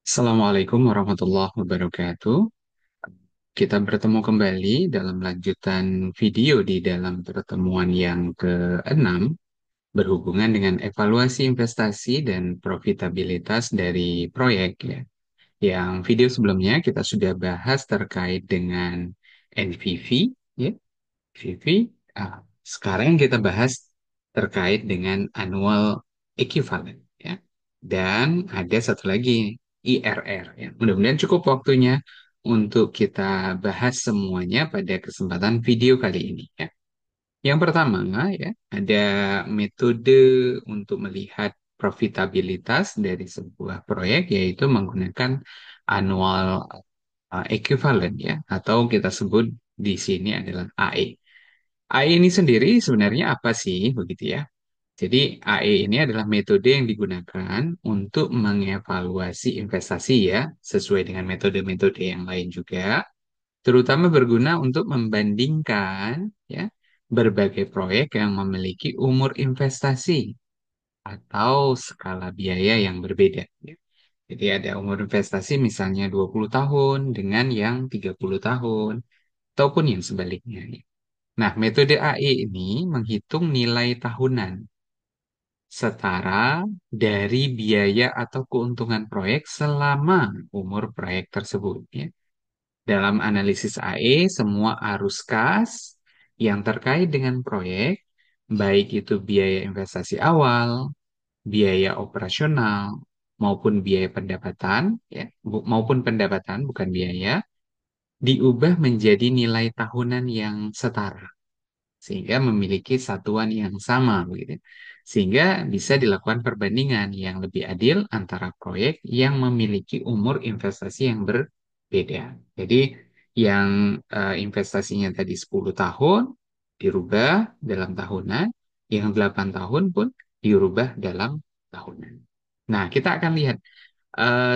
Assalamualaikum warahmatullahi wabarakatuh. Kita bertemu kembali dalam lanjutan video di dalam pertemuan yang keenam berhubungan dengan evaluasi investasi dan profitabilitas dari proyek ya. Yang video sebelumnya kita sudah bahas terkait dengan NPV ya, NPV. Sekarang kita bahas terkait dengan annual equivalent ya. Dan ada satu lagi IRR ya. Mudah-mudahan cukup waktunya untuk kita bahas semuanya pada kesempatan video kali ini ya. Yang pertama ya, ada metode untuk melihat profitabilitas dari sebuah proyek yaitu menggunakan annual equivalent ya, atau kita sebut di sini adalah AE. AE ini sendiri sebenarnya apa sih begitu ya? Jadi AE ini adalah metode yang digunakan untuk mengevaluasi investasi ya, sesuai dengan metode-metode yang lain juga, terutama berguna untuk membandingkan ya berbagai proyek yang memiliki umur investasi atau skala biaya yang berbeda. Ya. Jadi ada umur investasi misalnya 20 tahun dengan yang 30 tahun ataupun yang sebaliknya. Ya. Nah, metode AE ini menghitung nilai tahunan setara dari biaya atau keuntungan proyek selama umur proyek tersebut. Ya. Dalam analisis AE, semua arus kas yang terkait dengan proyek, baik itu biaya investasi awal, biaya operasional, maupun biaya pendapatan, ya, maupun pendapatan bukan biaya, diubah menjadi nilai tahunan yang setara sehingga memiliki satuan yang sama begitu. Sehingga bisa dilakukan perbandingan yang lebih adil antara proyek yang memiliki umur investasi yang berbeda. Jadi yang investasinya tadi 10 tahun dirubah dalam tahunan, yang 8 tahun pun dirubah dalam tahunan. Nah, kita akan lihat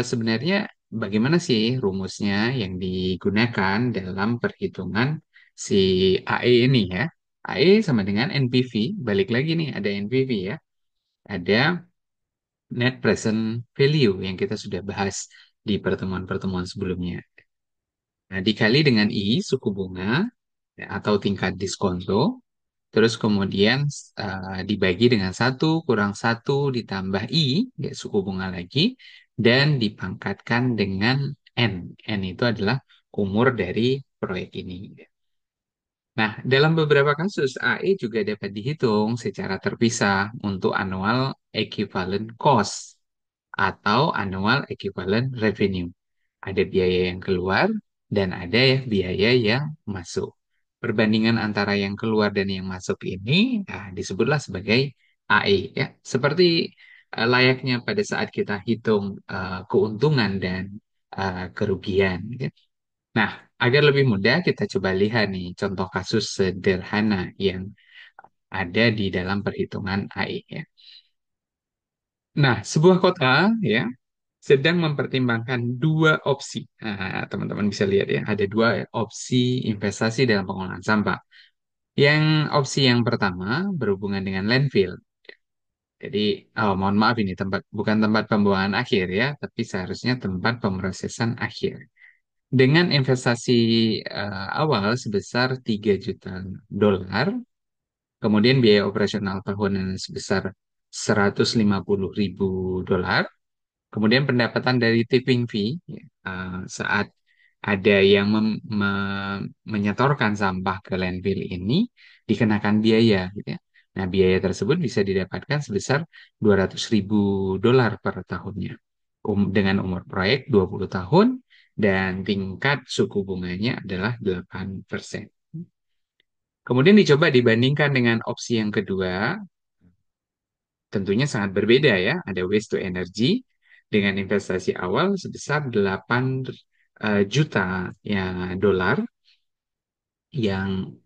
sebenarnya bagaimana sih rumusnya yang digunakan dalam perhitungan si AE ini ya. AE sama dengan NPV, balik lagi nih ada NPV ya. Ada Net Present Value yang kita sudah bahas di pertemuan-pertemuan sebelumnya. Nah, dikali dengan I, suku bunga ya, atau tingkat diskonto, terus kemudian dibagi dengan satu kurang satu ditambah I, ya, suku bunga lagi, dan dipangkatkan dengan N. N itu adalah umur dari proyek ini. Nah, dalam beberapa kasus, AE juga dapat dihitung secara terpisah untuk annual equivalent cost atau annual equivalent revenue. Ada biaya yang keluar dan ada ya biaya yang masuk. Perbandingan antara yang keluar dan yang masuk ini disebutlah sebagai AE ya. Seperti layaknya pada saat kita hitung keuntungan dan kerugian. Ya. Nah, agar lebih mudah kita coba lihat nih contoh kasus sederhana yang ada di dalam perhitungan AE ya. Nah, sebuah kota ya sedang mempertimbangkan dua opsi. Nah, teman-teman bisa lihat ya, ada dua opsi investasi dalam pengolahan sampah. Yang opsi yang pertama berhubungan dengan landfill. Jadi, oh, mohon maaf ini bukan tempat pembuangan akhir ya, tapi seharusnya tempat pemrosesan akhir. Dengan investasi awal sebesar 3 juta dolar, kemudian biaya operasional tahunan sebesar 150.000 dolar. Kemudian pendapatan dari tipping fee ya, saat ada yang menyetorkan sampah ke landfill ini dikenakan biaya gitu ya. Nah, biaya tersebut bisa didapatkan sebesar 200.000 dolar per tahunnya. Dengan umur proyek 20 tahun dan tingkat suku bunganya adalah 8%. Kemudian dicoba dibandingkan dengan opsi yang kedua, tentunya sangat berbeda ya. Ada waste to energy dengan investasi awal sebesar 8 juta ya dolar yang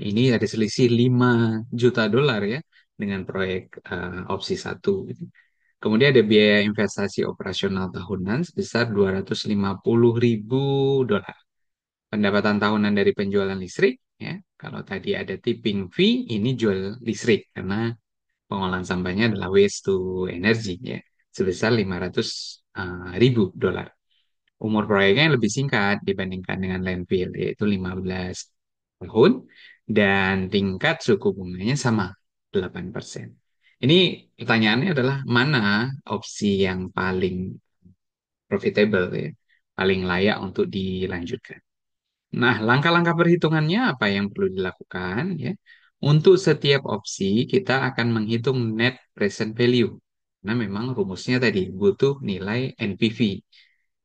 ini ada selisih 5 juta dolar ya dengan proyek opsi satu. Gitu. Kemudian ada biaya investasi operasional tahunan sebesar 250.000 dolar. Pendapatan tahunan dari penjualan listrik ya. Kalau tadi ada tipping fee, ini jual listrik karena pengolahan sampahnya adalah waste to energy ya, sebesar 500 ribu dolar. Umur proyeknya lebih singkat dibandingkan dengan landfill, yaitu 15 tahun, dan tingkat suku bunganya sama, 8%. Ini pertanyaannya adalah mana opsi yang paling profitable ya, paling layak untuk dilanjutkan. Nah, langkah-langkah perhitungannya apa yang perlu dilakukan ya? Untuk setiap opsi kita akan menghitung net present value. Nah, memang rumusnya tadi butuh nilai NPV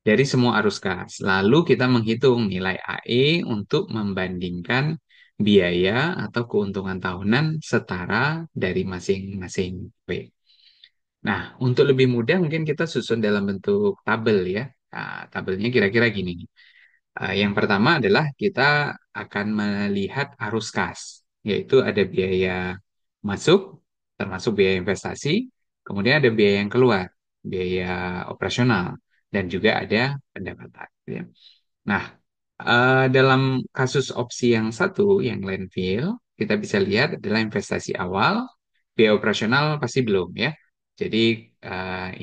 dari semua arus kas. Lalu kita menghitung nilai AE untuk membandingkan biaya atau keuntungan tahunan setara dari masing-masing W. Nah, untuk lebih mudah mungkin kita susun dalam bentuk tabel ya. Nah, tabelnya kira-kira gini. Yang pertama adalah kita akan melihat arus kas, yaitu ada biaya masuk, termasuk biaya investasi, kemudian ada biaya yang keluar, biaya operasional, dan juga ada pendapatan. Ya. Nah, dalam kasus opsi yang satu, yang landfill, kita bisa lihat adalah investasi awal, biaya operasional pasti belum ya. Jadi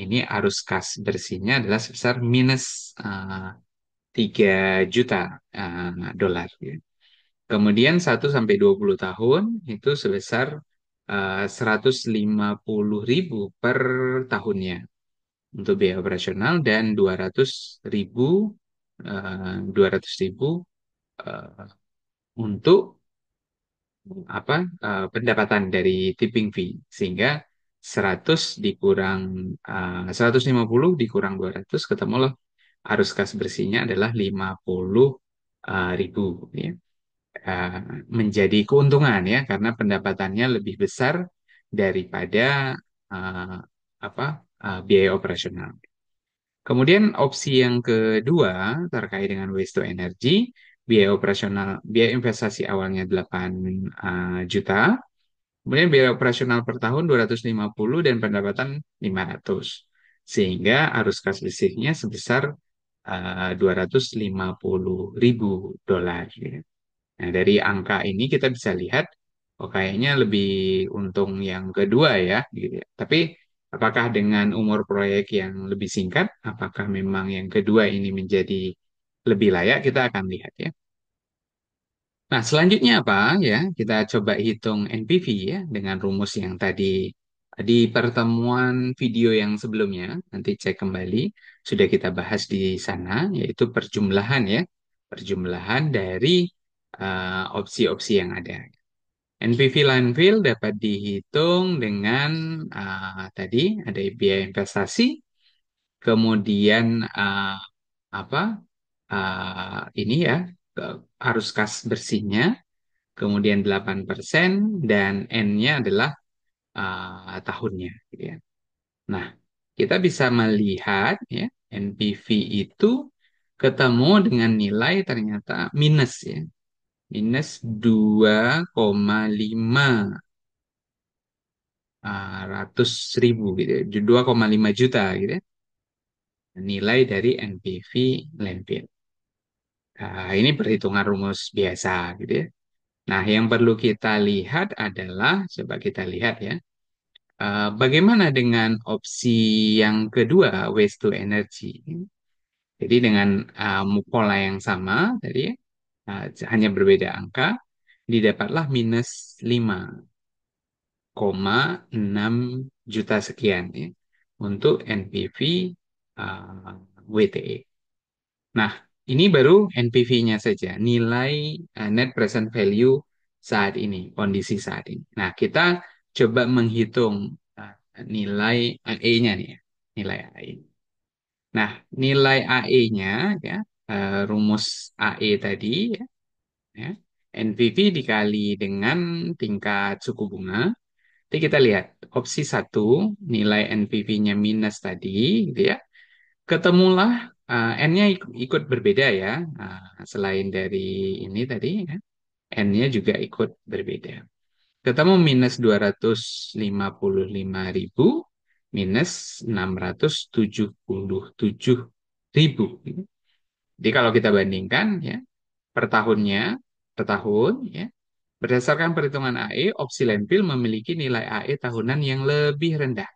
ini arus kas bersihnya adalah sebesar minus 3 juta dolar. Ya. Kemudian 1 sampai 20 tahun itu sebesar 150.000 per tahunnya untuk biaya operasional dan 200.000 eh, untuk pendapatan dari tipping fee, sehingga 100 dikurang 150 dikurang 200 ketemulah arus kas bersihnya adalah 50.000 ya. Eh, menjadi keuntungan ya karena pendapatannya lebih besar daripada eh, biaya operasional. Kemudian opsi yang kedua terkait dengan waste to energy, biaya operasional, biaya investasi awalnya 8 juta, kemudian biaya operasional per tahun 250 dan pendapatan 500. Sehingga arus kas listriknya sebesar 250.000 dolar. Ya. Nah, dari angka ini kita bisa lihat, oh kayaknya lebih untung yang kedua ya, gitu ya. Tapi apakah dengan umur proyek yang lebih singkat, apakah memang yang kedua ini menjadi lebih layak, kita akan lihat ya. Nah, selanjutnya apa ya? Kita coba hitung NPV ya dengan rumus yang tadi di pertemuan video yang sebelumnya. Nanti cek kembali, sudah kita bahas di sana, yaitu perjumlahan ya. Perjumlahan dari opsi-opsi yang ada. NPV landfill dapat dihitung dengan tadi ada biaya investasi, kemudian apa ini ya arus kas bersihnya, kemudian 8% dan N-nya adalah tahunnya. Gitu ya. Nah, kita bisa melihat ya NPV itu ketemu dengan nilai ternyata minus ya. Minus 2,5 ratus ribu gitu ya. 2,5 juta gitu ya. Nilai dari NPV landfill. Ini perhitungan rumus biasa gitu ya. Nah, yang perlu kita lihat adalah, coba kita lihat ya, bagaimana dengan opsi yang kedua, waste to energy. Jadi dengan pola yang sama tadi ya, hanya berbeda angka, didapatlah minus 5,6 juta sekian ya, untuk NPV WTE. Nah, ini baru NPV-nya saja, nilai net present value saat ini, kondisi saat ini. Nah, kita coba menghitung nilai AE-nya nih, ya, nilai AE. Nah, nilai AE-nya ya, rumus AE tadi ya, ya, NPV dikali dengan tingkat suku bunga. Jadi kita lihat opsi satu, nilai NPV-nya minus tadi, gitu ya. Ketemulah N-nya ikut berbeda ya. Selain dari ini tadi, ya, N-nya juga ikut berbeda. Ketemu minus 255.000 minus 677.000. Jadi kalau kita bandingkan ya per tahunnya, per tahun ya, berdasarkan perhitungan AE, opsi landfill memiliki nilai AE tahunan yang lebih rendah,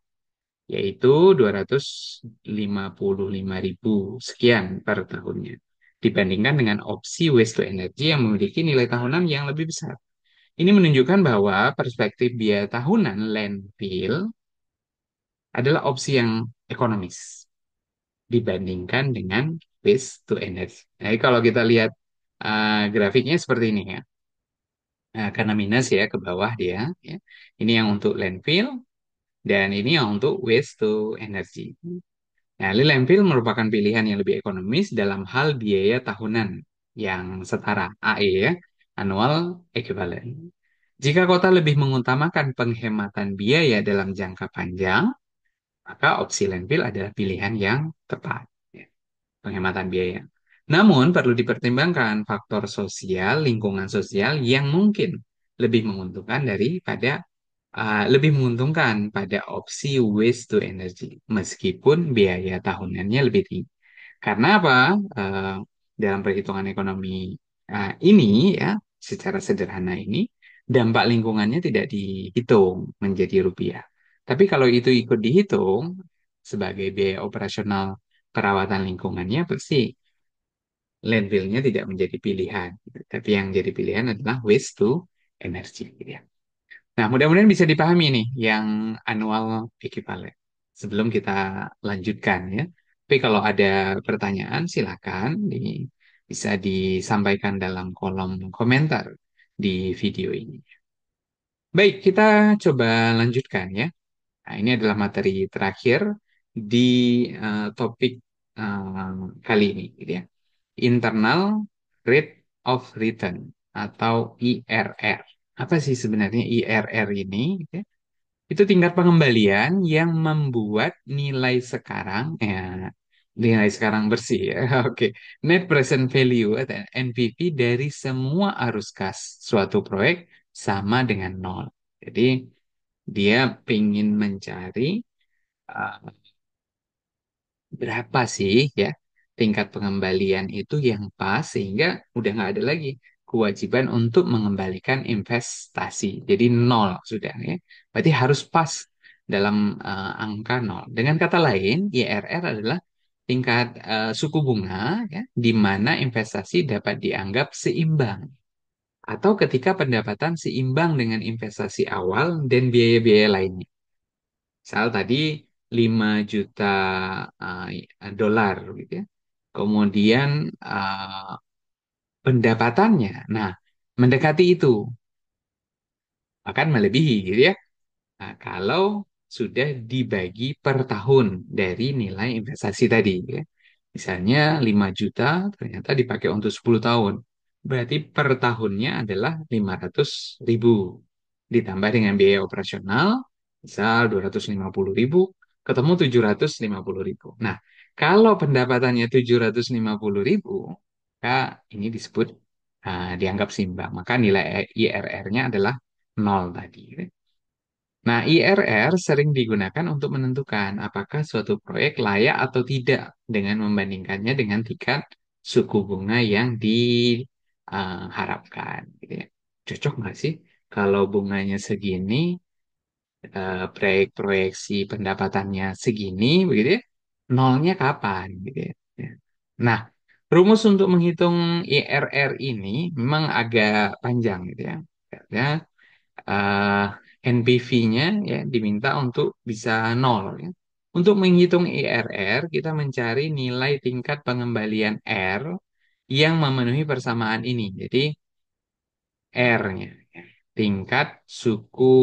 yaitu 255.000 sekian per tahunnya. Dibandingkan dengan opsi waste to energy yang memiliki nilai tahunan yang lebih besar. Ini menunjukkan bahwa perspektif biaya tahunan landfill adalah opsi yang ekonomis dibandingkan dengan waste to energy. Jadi kalau kita lihat grafiknya seperti ini ya. Nah, karena minus ya ke bawah dia, ya. Ini yang untuk landfill dan ini yang untuk waste to energy. Nah, landfill merupakan pilihan yang lebih ekonomis dalam hal biaya tahunan yang setara AE ya, annual equivalent. Jika kota lebih mengutamakan penghematan biaya dalam jangka panjang, maka opsi landfill adalah pilihan yang tepat. Ya, penghematan biaya. Namun, perlu dipertimbangkan faktor sosial, lingkungan sosial yang mungkin lebih menguntungkan pada opsi waste to energy, meskipun biaya tahunannya lebih tinggi. Karena apa? Eh, dalam perhitungan ekonomi ini ya, secara sederhana ini, dampak lingkungannya tidak dihitung menjadi rupiah. Tapi kalau itu ikut dihitung sebagai biaya operasional perawatan lingkungannya, pasti landfill-nya tidak menjadi pilihan. Tapi yang jadi pilihan adalah waste to energy. Gitu ya. Nah, mudah-mudahan bisa dipahami nih yang annual equivalent. Sebelum kita lanjutkan ya. Tapi kalau ada pertanyaan, silakan bisa disampaikan dalam kolom komentar di video ini. Baik, kita coba lanjutkan ya. Nah, ini adalah materi terakhir di topik eh, kali ini, gitu ya. Internal Rate of Return atau IRR. Apa sih sebenarnya IRR ini? Gitu ya? Itu tingkat pengembalian yang membuat nilai sekarang, ya, nilai sekarang bersih ya, oke, Net Present Value atau NPV dari semua arus kas suatu proyek sama dengan nol. Jadi dia ingin mencari uh, berapa sih ya tingkat pengembalian itu yang pas sehingga udah nggak ada lagi kewajiban untuk mengembalikan investasi. Jadi nol sudah ya. Berarti harus pas dalam angka nol. Dengan kata lain, IRR adalah tingkat suku bunga ya di mana investasi dapat dianggap seimbang atau ketika pendapatan seimbang dengan investasi awal dan biaya-biaya lainnya. Misal tadi 5 juta dolar gitu ya. Kemudian uh, pendapatannya, nah mendekati itu, bahkan melebihi gitu ya. Nah, kalau sudah dibagi per tahun dari nilai investasi tadi gitu ya. Misalnya 5 juta ternyata dipakai untuk 10 tahun. Berarti per tahunnya adalah 500.000. Ditambah dengan biaya operasional, misal 250.000, ketemu 750.000. Nah, kalau pendapatannya 750.000, maka ini disebut dianggap seimbang. Maka nilai IRR-nya adalah nol tadi. Nah, IRR sering digunakan untuk menentukan apakah suatu proyek layak atau tidak dengan membandingkannya dengan tingkat suku bunga yang diharapkan. Gitu ya. Cocok nggak sih kalau bunganya segini, proyeksi pendapatannya segini, begitu ya? Nolnya kapan, gitu ya? Ya. Nah, rumus untuk menghitung IRR ini memang agak panjang, gitu ya. Karena eh, NPV-nya ya diminta untuk bisa nol ya. Untuk menghitung IRR, kita mencari nilai tingkat pengembalian R yang memenuhi persamaan ini. Jadi R-nya, ya, tingkat suku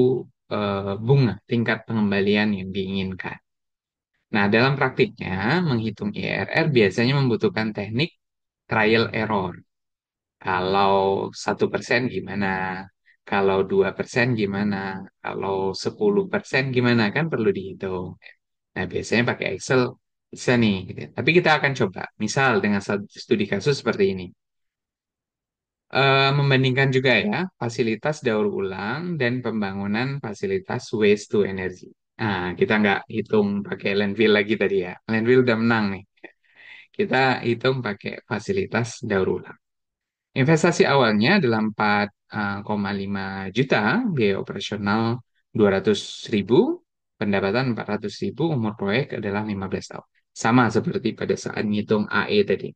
bunga, tingkat pengembalian yang diinginkan. Nah, dalam praktiknya, menghitung IRR biasanya membutuhkan teknik trial error. Kalau 1% gimana? Kalau 2% gimana? Kalau 10% gimana? Kan perlu dihitung. Nah, biasanya pakai Excel bisa nih. Gitu. Tapi kita akan coba. Misal dengan satu studi kasus seperti ini. Membandingkan juga ya fasilitas daur ulang dan pembangunan fasilitas waste to energy. Nah, kita nggak hitung pakai landfill lagi tadi ya. Landfill udah menang nih. Kita hitung pakai fasilitas daur ulang. Investasi awalnya adalah 4,5 juta, biaya operasional 200.000, pendapatan 400.000, umur proyek adalah 15 tahun. Sama seperti pada saat ngitung AE tadi.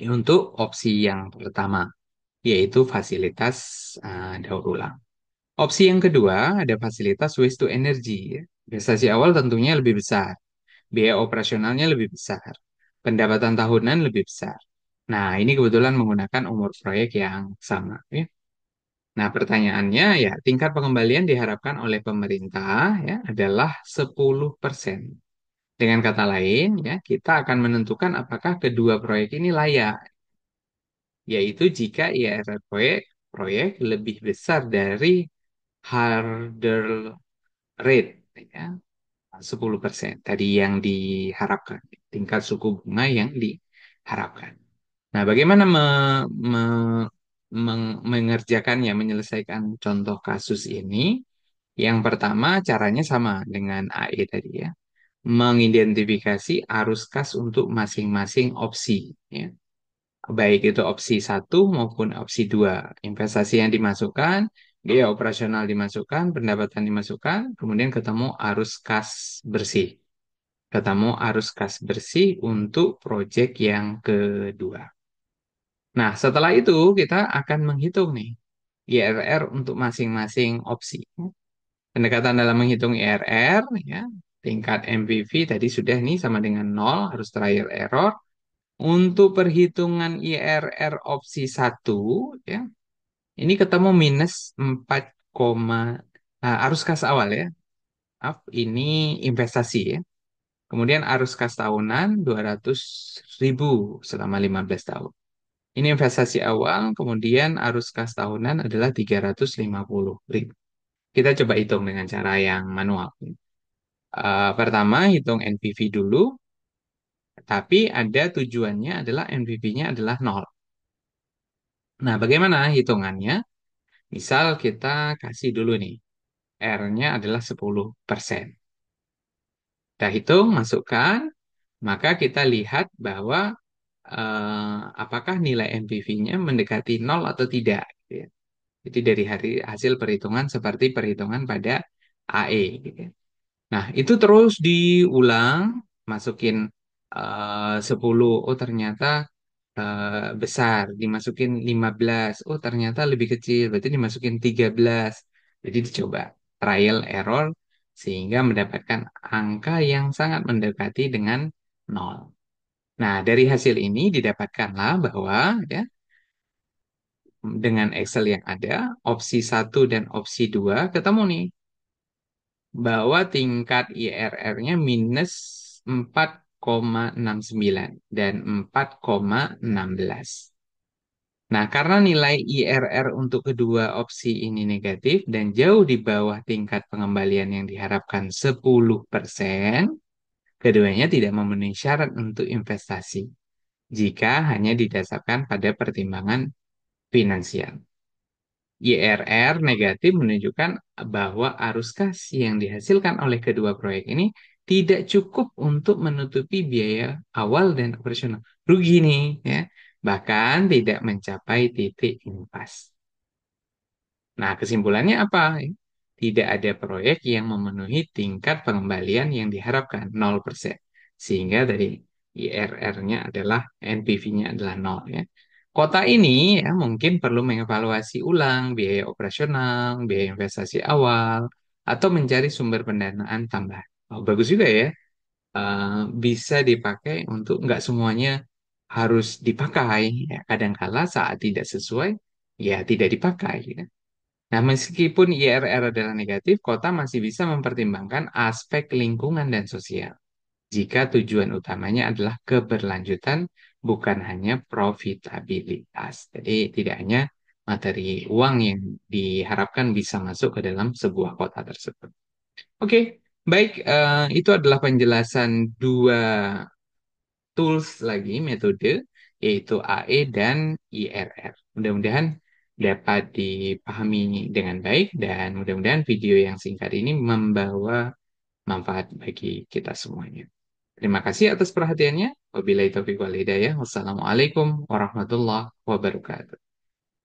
Untuk opsi yang pertama, yaitu fasilitas daur ulang. Opsi yang kedua ada fasilitas waste to energy. Ya. Investasi awal tentunya lebih besar, biaya operasionalnya lebih besar, pendapatan tahunan lebih besar. Nah, ini kebetulan menggunakan umur proyek yang sama. Ya. Nah, pertanyaannya ya, tingkat pengembalian diharapkan oleh pemerintah ya adalah 10%. Dengan kata lain, ya, kita akan menentukan apakah kedua proyek ini layak, yaitu jika IRR proyek lebih besar dari hurdle rate, ya, 10% tadi yang diharapkan, tingkat suku bunga yang diharapkan. Nah, bagaimana mengerjakannya, menyelesaikan contoh kasus ini? Yang pertama, caranya sama dengan AE tadi ya. Mengidentifikasi arus kas untuk masing-masing opsi. Ya. Baik itu opsi satu maupun opsi dua. Investasi yang dimasukkan, biaya operasional dimasukkan, pendapatan dimasukkan, kemudian ketemu arus kas bersih. Ketemu arus kas bersih untuk proyek yang kedua. Nah, setelah itu kita akan menghitung nih IRR untuk masing-masing opsi. Pendekatan dalam menghitung IRR, ya, tingkat MPV tadi sudah nih sama dengan nol, harus trial error. Untuk perhitungan IRR opsi satu, ya, ini ketemu minus 4, arus kas awal ya. Maaf, ini investasi ya. Kemudian arus kas tahunan 200.000 selama 15 tahun. Ini investasi awal, kemudian arus kas tahunan adalah 350.000. Kita coba hitung dengan cara yang manual. Pertama, hitung NPV dulu, tapi ada tujuannya adalah NPV-nya adalah nol. Nah, bagaimana hitungannya? Misal kita kasih dulu nih, R-nya adalah 10%. Kita hitung, masukkan, maka kita lihat bahwa apakah nilai NPV-nya mendekati nol atau tidak. Gitu ya. Jadi dari hasil perhitungan seperti perhitungan pada AE. Gitu ya. Nah, itu terus diulang, masukin 10, oh ternyata besar, dimasukin 15, oh ternyata lebih kecil, berarti dimasukin 13. Jadi dicoba trial error sehingga mendapatkan angka yang sangat mendekati dengan nol. Nah, dari hasil ini didapatkanlah bahwa ya dengan Excel yang ada, opsi satu dan opsi 2 ketemu nih bahwa tingkat IRR-nya minus 4,69 dan 4,16. Nah, karena nilai IRR untuk kedua opsi ini negatif dan jauh di bawah tingkat pengembalian yang diharapkan 10%, keduanya tidak memenuhi syarat untuk investasi jika hanya didasarkan pada pertimbangan finansial. IRR negatif menunjukkan bahwa arus kas yang dihasilkan oleh kedua proyek ini tidak cukup untuk menutupi biaya awal dan operasional. Rugi nih, ya. Bahkan tidak mencapai titik impas. Nah, kesimpulannya apa? Tidak ada proyek yang memenuhi tingkat pengembalian yang diharapkan 0%. Sehingga dari IRR-nya adalah NPV-nya adalah 0 ya. Kota ini ya mungkin perlu mengevaluasi ulang biaya operasional, biaya investasi awal, atau mencari sumber pendanaan tambahan. Oh, bagus juga ya. Bisa dipakai untuk nggak semuanya harus dipakai. Ya, kadangkala saat tidak sesuai, ya tidak dipakai. Ya. Nah, meskipun IRR adalah negatif, kota masih bisa mempertimbangkan aspek lingkungan dan sosial. Jika tujuan utamanya adalah keberlanjutan, bukan hanya profitabilitas. Jadi, tidak hanya materi uang yang diharapkan bisa masuk ke dalam sebuah kota tersebut. Oke, baik. Itu adalah penjelasan dua tools lagi, metode, yaitu AE dan IRR. Mudah-mudahan dapat dipahami dengan baik dan mudah-mudahan video yang singkat ini membawa manfaat bagi kita semuanya. Terima kasih atas perhatiannya. Wabillahi taufiq wal hidayah. Wassalamualaikum warahmatullahi wabarakatuh.